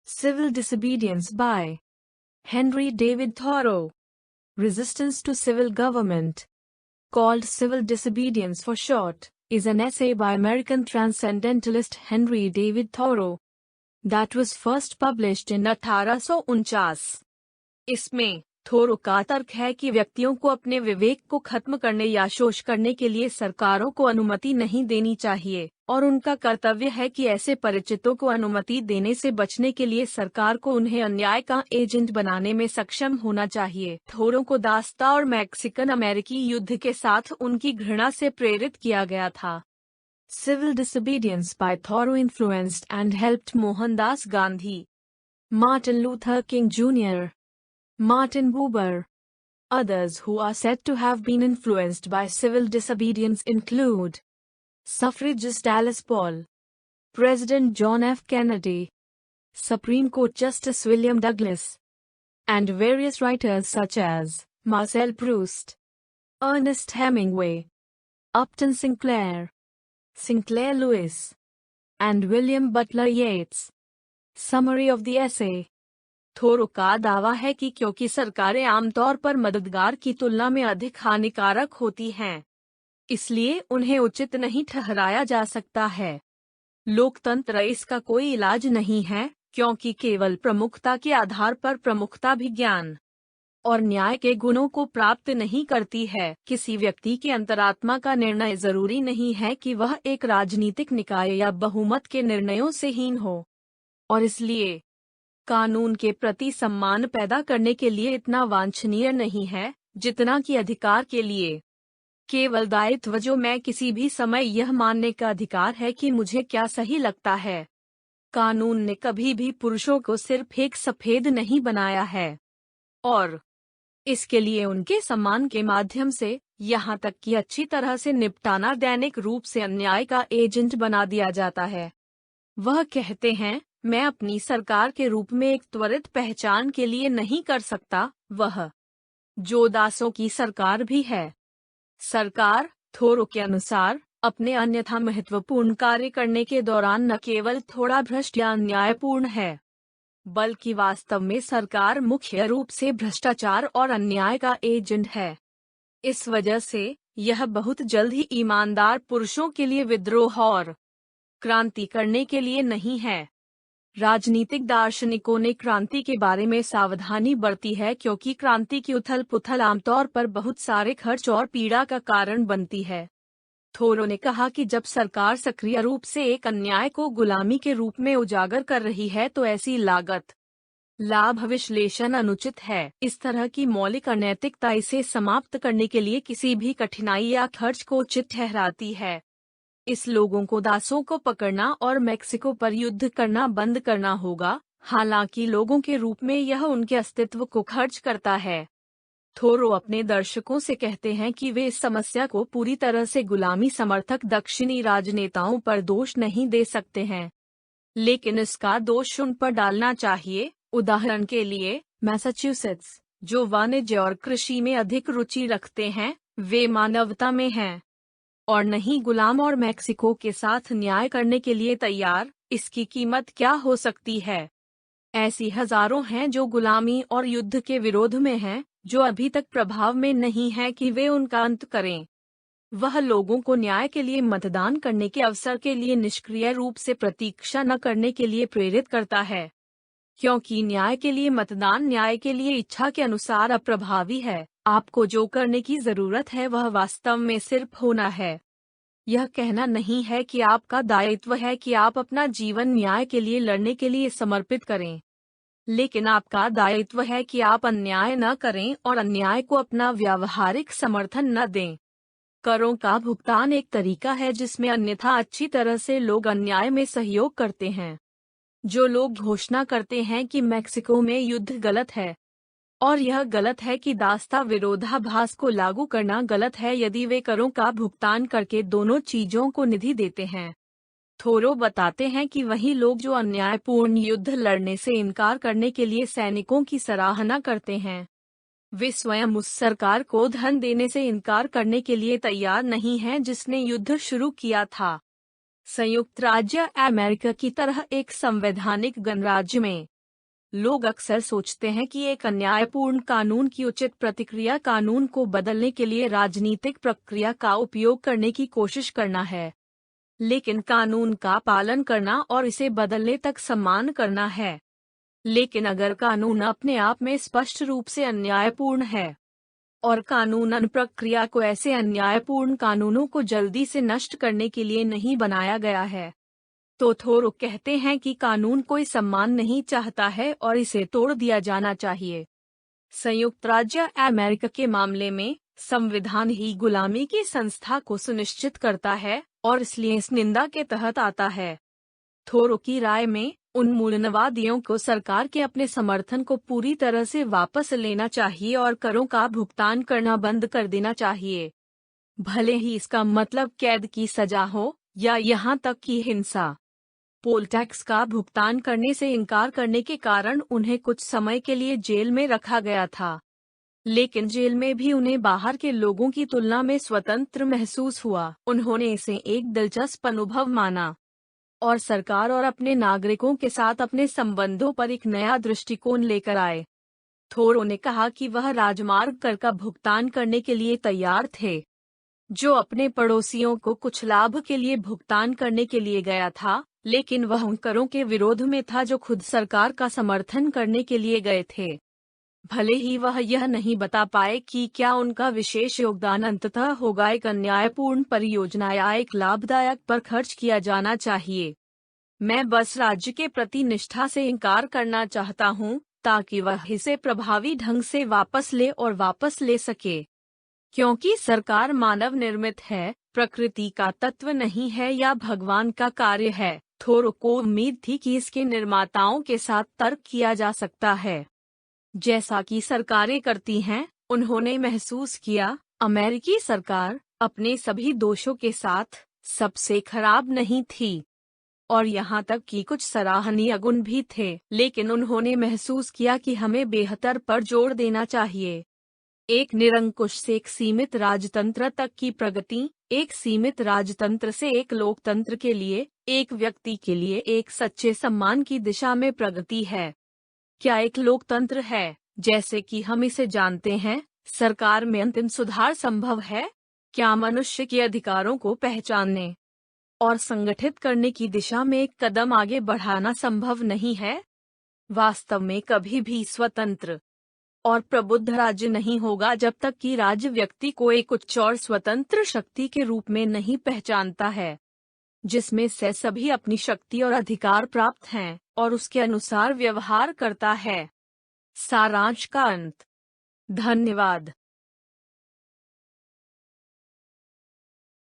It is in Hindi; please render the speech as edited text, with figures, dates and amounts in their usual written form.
Civil Disobedience by Henry David Thoreau. Resistance to Civil Government, called Civil Disobedience for short, is an essay by American transcendentalist Henry David Thoreau that was first published in 1849. इसमें थोरो का तर्क है कि व्यक्तियों को अपने विवेक को खत्म करने या शोष करने के लिए सरकारों को अनुमति नहीं देनी चाहिए और उनका कर्तव्य है कि ऐसे परिचितों को अनुमति देने से बचने के लिए सरकार को उन्हें अन्याय का एजेंट बनाने में सक्षम होना चाहिए। थोरो को दास्ता और मैक्सिकन अमेरिकी युद्ध के साथ उनकी घृणा से प्रेरित किया गया था। Civil Disobedience by Thoreau influenced and helped Mohandas Gandhi, Martin Luther King Jr., Martin Buber. Others who are said to have been influenced by civil disobedience include suffragist Alice Paul, President John F. Kennedy, Supreme Court Justice William Douglas, and various writers such as Marcel Proust, Ernest Hemingway, Upton Sinclair, Sinclair Lewis, and William Butler Yeats. Summary of the essay. थोरो का दावा है कि क्योंकि सरकारें आमतौर पर मददगार की तुलना में अधिक हानिकारक होती हैं, इसलिए उन्हें उचित नहीं ठहराया जा सकता है। लोकतंत्र इसका कोई इलाज नहीं है, क्योंकि केवल प्रमुखता के आधार पर प्रमुखता भी ज्ञान और न्याय के गुणों को प्राप्त नहीं करती है। किसी व्यक्ति की अंतरात्मा का निर्णय जरूरी नहीं है कि वह एक राजनीतिक निकाय या बहुमत के निर्णयों से हीन हो, और इसलिए कानून के प्रति सम्मान पैदा करने के लिए इतना वांछनीय नहीं है जितना कि अधिकार के लिए। केवल दायित्व जो मैं किसी भी समय यह मानने का अधिकार है कि मुझे क्या सही लगता है। कानून ने कभी भी पुरुषों को सिर्फ एक सफेद नहीं बनाया है, और इसके लिए उनके सम्मान के माध्यम से यहाँ तक कि अच्छी तरह से निपटाना दैनिक रूप से अन्याय का एजेंट बना दिया जाता है। वह कहते हैं, मैं अपनी सरकार के रूप में एक त्वरित पहचान के लिए नहीं कर सकता, वह जो दासों की सरकार भी है। सरकार, थोरो के अनुसार, अपने अन्यथा महत्वपूर्ण कार्य करने के दौरान न केवल थोड़ा भ्रष्ट या अन्यायपूर्ण है, बल्कि वास्तव में सरकार मुख्य रूप से भ्रष्टाचार और अन्याय का एजेंट है। इस वजह से यह बहुत जल्द ही ईमानदार पुरुषों के लिए विद्रोह और क्रांति करने के लिए नहीं है। राजनीतिक दार्शनिकों ने क्रांति के बारे में सावधानी बरती है, क्योंकि क्रांति की उथल पुथल आमतौर पर बहुत सारे खर्च और पीड़ा का कारण बनती है। थोरो ने कहा कि जब सरकार सक्रिय रूप से एक अन्याय को गुलामी के रूप में उजागर कर रही है तो ऐसी लागत लाभ विश्लेषण अनुचित है। इस तरह की मौलिक अनैतिकता इसे समाप्त करने के लिए किसी भी कठिनाई या खर्च को उचित ठहराती है। इस लोगों को दासों को पकड़ना और मेक्सिको पर युद्ध करना बंद करना होगा, हालांकि लोगों के रूप में यह उनके अस्तित्व को खर्च करता है। थोरो अपने दर्शकों से कहते हैं कि वे इस समस्या को पूरी तरह से गुलामी समर्थक दक्षिणी राजनेताओं पर दोष नहीं दे सकते हैं, लेकिन इसका दोष उन पर डालना चाहिए। उदाहरण के लिए, मैसाचुसेट्स, जो वाणिज्य और कृषि में अधिक रुचि रखते हैं, वे मानवता में हैं और नहीं गुलाम, और मेक्सिको के साथ न्याय करने के लिए तैयार। इसकी कीमत क्या हो सकती है? ऐसी हजारों हैं जो गुलामी और युद्ध के विरोध में हैं, जो अभी तक प्रभाव में नहीं है कि वे उनका अंत करें। वह लोगों को न्याय के लिए मतदान करने के अवसर के लिए निष्क्रिय रूप से प्रतीक्षा न करने के लिए प्रेरित करता है, क्योंकि न्याय के लिए मतदान न्याय के लिए इच्छा के अनुसार अप्रभावी है। आपको जो करने की जरूरत है वह वास्तव में सिर्फ होना है। यह कहना नहीं है कि आपका दायित्व है कि आप अपना जीवन न्याय के लिए लड़ने के लिए समर्पित करें, लेकिन आपका दायित्व है कि आप अन्याय न करें और अन्याय को अपना व्यावहारिक समर्थन न दें। करों का भुगतान एक तरीका है जिसमें अन्यथा अच्छी तरह से लोग अन्याय में सहयोग करते हैं। जो लोग घोषणा करते हैं कि मेक्सिको में युद्ध गलत है, और यह गलत है कि दास्ता विरोधाभास को लागू करना गलत है यदि वे करों का भुगतान करके दोनों चीजों को निधि देते हैं। थोरो बताते हैं कि वही लोग जो अन्यायपूर्ण युद्ध लड़ने से इनकार करने के लिए सैनिकों की सराहना करते हैं, वे स्वयं उस सरकार को धन देने से इनकार करने के लिए तैयार नहीं हैं जिसने युद्ध शुरू किया था। संयुक्त राज्य अमेरिका की तरह एक संवैधानिक गणराज्य में लोग अक्सर सोचते हैं कि एक अन्यायपूर्ण कानून की उचित प्रतिक्रिया कानून को बदलने के लिए राजनीतिक प्रक्रिया का उपयोग करने की कोशिश करना है। लेकिन कानून का पालन करना और इसे बदलने तक सम्मान करना है। लेकिन अगर कानून अपने आप में स्पष्ट रूप से अन्यायपूर्ण है और कानूनन प्रक्रिया को ऐसे अन्यायपूर्ण कानूनों को जल्दी से नष्ट करने के लिए नहीं बनाया गया है, तो थोरो कहते हैं कि कानून कोई सम्मान नहीं चाहता है और इसे तोड़ दिया जाना चाहिए। संयुक्त राज्य अमेरिका के मामले में संविधान ही गुलामी की संस्था को सुनिश्चित करता है और इसलिए इस निंदा के तहत आता है। थोरो की राय में उन्मूलनवादियों को सरकार के अपने समर्थन को पूरी तरह से वापस लेना चाहिए और करों का भुगतान करना बंद कर देना चाहिए, भले ही इसका मतलब कैद की सजा हो या यहाँ तक कि हिंसा। पोल टैक्स का भुगतान करने से इनकार करने के कारण उन्हें कुछ समय के लिए जेल में रखा गया था, लेकिन जेल में भी उन्हें बाहर के लोगों की तुलना में स्वतंत्र महसूस हुआ। उन्होंने इसे एक दिलचस्प अनुभव माना और सरकार और अपने नागरिकों के साथ अपने संबंधों पर एक नया दृष्टिकोण लेकर आए। थोरो ने कहा कि वह राजमार्ग कर का भुगतान करने के लिए तैयार थे, जो अपने पड़ोसियों को कुछ लाभ के लिए भुगतान करने के लिए गया था, लेकिन वह उन करों के विरोध में था जो खुद सरकार का समर्थन करने के लिए गए थे। भले ही वह यह नहीं बता पाए कि क्या उनका विशेष योगदान अंततः होगा एक अन्यायपूर्ण परियोजना या एक लाभदायक पर खर्च किया जाना चाहिए। मैं बस राज्य के प्रति निष्ठा से इनकार करना चाहता हूँ ताकि वह इसे प्रभावी ढंग से वापस ले और वापस ले सके, क्योंकि सरकार मानव निर्मित है, प्रकृति का तत्व नहीं है या भगवान का कार्य है। थोरो को उम्मीद थी कि इसके निर्माताओं के साथ तर्क किया जा सकता है, जैसा कि सरकारें करती हैं। उन्होंने महसूस किया अमेरिकी सरकार अपने सभी दोषों के साथ सबसे खराब नहीं थी और यहाँ तक कि कुछ सराहनीय गुण भी थे, लेकिन उन्होंने महसूस किया कि हमें बेहतर पर जोर देना चाहिए। एक निरंकुश से एक सीमित राजतंत्र तक की प्रगति, एक सीमित राजतंत्र से एक लोकतंत्र के लिए, एक व्यक्ति के लिए एक सच्चे सम्मान की दिशा में प्रगति है। क्या एक लोकतंत्र है, जैसे कि हम इसे जानते हैं, सरकार में अंतिम सुधार संभव है? क्या मनुष्य के अधिकारों को पहचानने और संगठित करने की दिशा में एक कदम आगे बढ़ाना संभव नहीं है? वास्तव में कभी भी स्वतंत्र और प्रबुद्ध राज्य नहीं होगा जब तक कि राज्य व्यक्ति को एक उच्च और स्वतंत्र शक्ति के रूप में नहीं पहचानता है, जिसमें से सभी अपनी शक्ति और अधिकार प्राप्त हैं और उसके अनुसार व्यवहार करता है। सारांश का अंत। धन्यवाद।